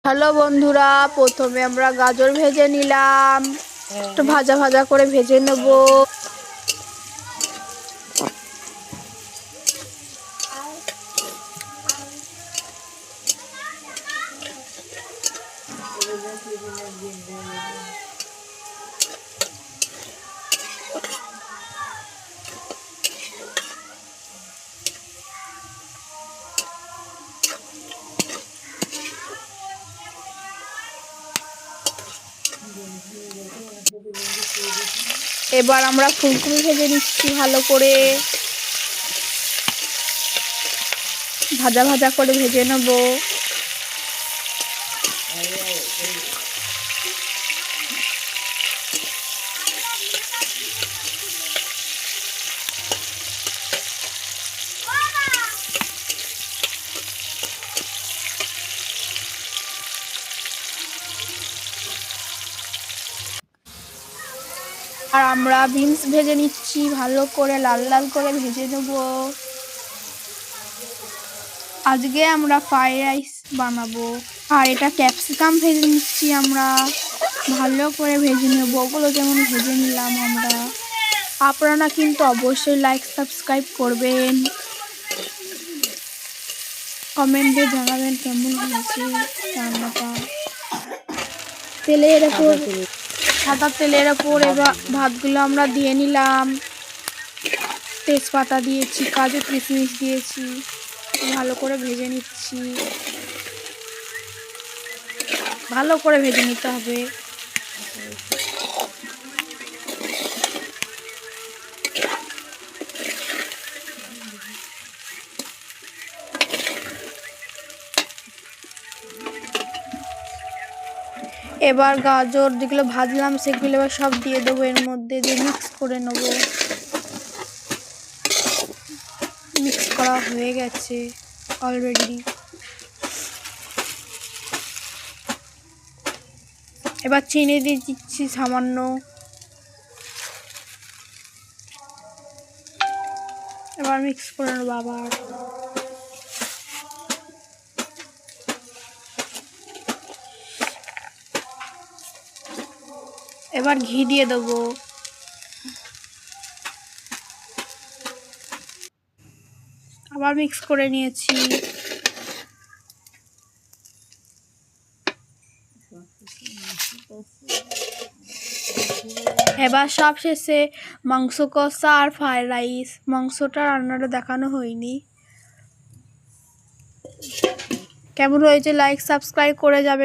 Hello বন্ধুরা, প্রথমে আমরা গাজর ভেজে নিলাম। একটু ভাজা ভাজা করে ভেজে নেব। এবার আমরা ফুলকপি ভেজে নিচ্ছি ভালো করে, ভাজা ভাজা করে ভেজে নেব। আর আমরা বিনস ভেজে নিচ্ছি ভালো করে, লাল লাল করে ভেজে নেব। আজকে আমরা ফ্রাইড রাইস বানাবো। আর এটা ক্যাপসিকাম ভেজে নিচ্ছি আমরা ভালো করে ভেজে নেব। ওগুলো যেমন ভেজে নিলাম আমরা। আপনারা কিন্তু অবশ্যই লাইক সাবস্ক্রাইব করবেন, কমেন্টে জানাবেন কেমন হয়েছে রান্নাটা। তেলের উপর, সাদা তেলের উপর এবার ভাতগুলো আমরা দিয়ে নিলাম। তেজপাতা দিয়েছি, কাজু কিশমিশ দিয়েছি, ভালো করে ভেজে নিচ্ছি। ভালো করে ভেজে নিতে হবে। এবার গাজর যেগুলো ভাজলাম সেগুলো এবার সব দিয়ে দেবো, এর মধ্যে দিয়ে মিক্স করে নেব। মিক্স করা হয়ে গেছে অলরেডি। এবার চিনি দিয়ে দিচ্ছি সামান্য। এবার মিক্স করে নেবো আবার। এবার ঘি দিয়ে দেবো। আবার মিক্স করে নিয়েছি। এবার সব শেষে মাংস কষা আর ফ্রাইড রাইস। মাংসটা রান্নাটা দেখানো হয়নি। কেমন হয়েছে লাইক সাবস্ক্রাইব করে যাবেন।